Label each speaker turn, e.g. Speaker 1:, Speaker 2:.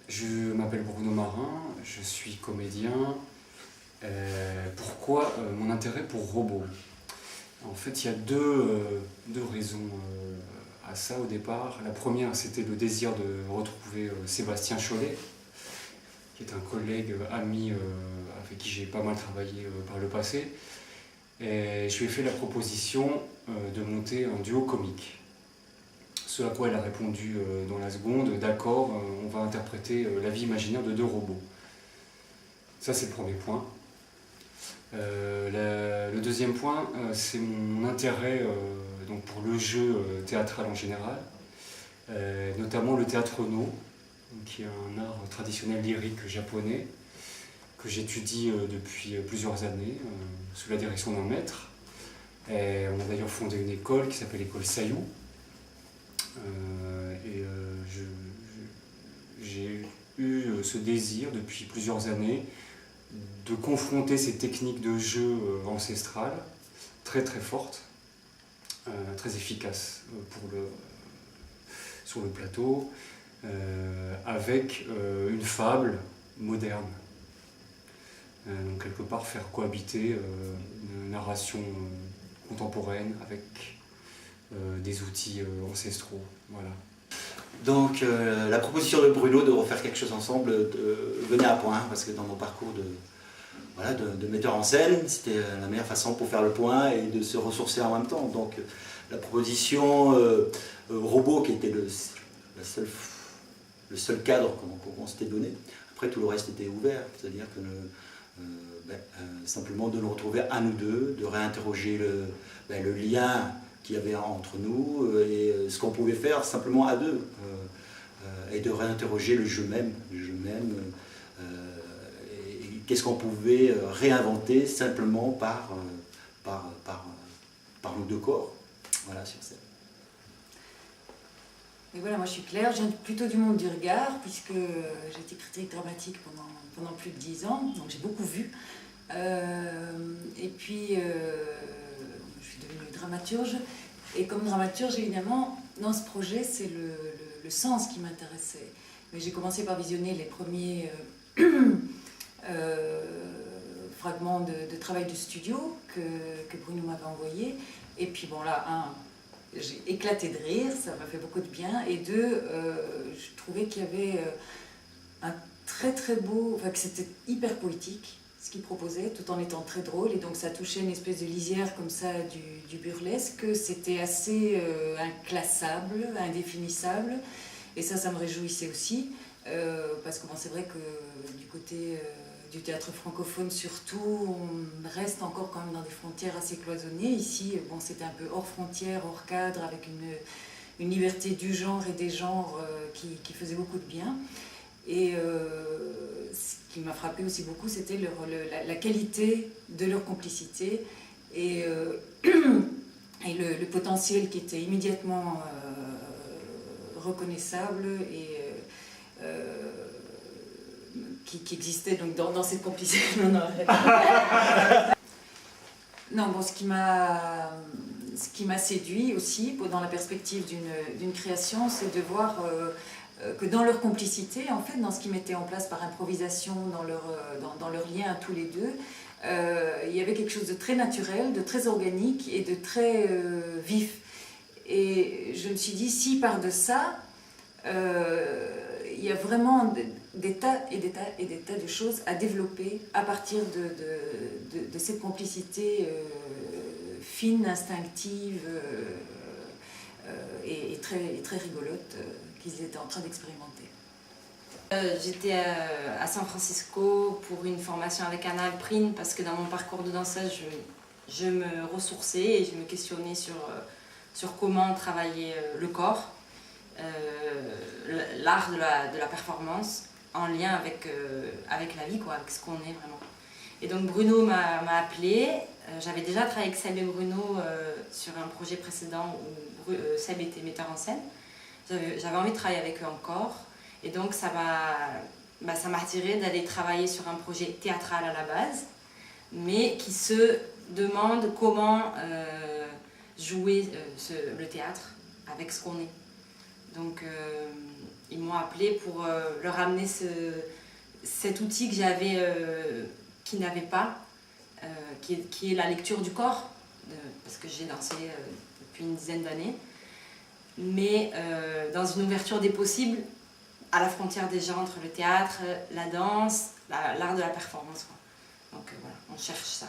Speaker 1: Je m'appelle Bruno Marin, je suis comédien. Pourquoi mon intérêt pour Robot? En fait, il y a deux raisons à ça au départ. La première, c'était le désir de retrouver Sébastien Chollet, qui est un collègue, ami avec qui j'ai pas mal travaillé par le passé. Et je lui ai fait la proposition de monter un duo comique. Ce à quoi elle a répondu dans la seconde, d'accord, on va interpréter la vie imaginaire de deux robots. Ça, c'est le premier point. Le deuxième point, c'est mon intérêt donc pour le jeu théâtral en général, notamment le théâtre no, qui est un art traditionnel lyrique japonais que j'étudie depuis plusieurs années sous la direction d'un maître. Et on a d'ailleurs fondé une école qui s'appelle l'école Sayou. J'ai eu ce désir depuis plusieurs années de confronter ces techniques de jeu ancestrales, très très fortes, très efficaces sur le plateau, avec une fable moderne. Donc quelque part faire cohabiter une narration contemporaine avec des outils ancestraux. Voilà.
Speaker 2: Donc la proposition de Bruno de refaire quelque chose ensemble venait à point, parce que dans mon parcours de metteur en scène, c'était la meilleure façon pour faire le point et de se ressourcer en même temps. Donc la proposition Robot, qui était le seul cadre qu'on s'était donné, après tout le reste était ouvert, c'est-à-dire que simplement de nous retrouver à nous deux, de réinterroger le lien qu'il y avait entre nous et ce qu'on pouvait faire simplement à deux, et de réinterroger le jeu même, et qu'est-ce qu'on pouvait réinventer simplement par nos deux corps, voilà, sur scène.
Speaker 3: Et voilà, moi je suis Claire, je viens plutôt du monde du regard, puisque j'ai été critique dramatique pendant plus de 10 ans, donc j'ai beaucoup vu. Et puis je suis devenue dramaturge, et comme dramaturge, évidemment, dans ce projet, c'est le sens qui m'intéressait. Mais j'ai commencé par visionner les premiers fragments de travail de studio que Bruno m'avait envoyé, et puis bon là, j'ai éclaté de rire, ça m'a fait beaucoup de bien, et deux, je trouvais qu'il y avait un très très beau, enfin que c'était hyper poétique ce qu'il proposait, tout en étant très drôle, et donc ça touchait une espèce de lisière comme ça du burlesque, c'était assez inclassable, indéfinissable, et ça me réjouissait aussi, parce que bon, c'est vrai que du côté du théâtre francophone surtout, on reste encore quand même dans des frontières assez cloisonnées. Ici, bon, c'était un peu hors frontières, hors cadre, avec une liberté du genre et des genres qui faisait beaucoup de bien. Et ce qui m'a frappé aussi beaucoup, c'était la qualité de leur complicité et le potentiel qui était immédiatement reconnaissable et qui existait donc dans cette complicité. Non, bon, ce qui m'a séduit aussi dans la perspective d'une création, c'est de voir que dans leur complicité, en fait, dans ce qu'ils mettaient en place par improvisation, dans leur lien à tous les deux, il y avait quelque chose de très naturel, de très organique et de très vif. Et je me suis dit, si par de ça, il y a vraiment des tas de choses à développer à partir de cette complicité fine, instinctive et très rigolote qu'ils étaient en train d'expérimenter.
Speaker 4: J'étais à San Francisco pour une formation avec Anna Alprin, parce que dans mon parcours de danseuse, je me ressourçais et je me questionnais sur comment travailler le corps, l'art de la performance en lien avec la vie, quoi, avec ce qu'on est vraiment. Et donc Bruno m'a appelée. J'avais déjà travaillé avec Seb et Bruno sur un projet précédent où Seb était metteur en scène. J'avais envie de travailler avec eux encore. Et donc ça m'a attiré d'aller travailler sur un projet théâtral à la base, mais qui se demande comment jouer le théâtre avec ce qu'on est. Donc ils m'ont appelé pour leur amener cet outil que j'avais, qu'ils n'avaient pas, qui est la lecture du corps, parce que j'ai dansé depuis une dizaine d'années, mais dans une ouverture des possibles, à la frontière déjà entre le théâtre, la danse, l'art de la performance, quoi. Donc voilà, on cherche ça.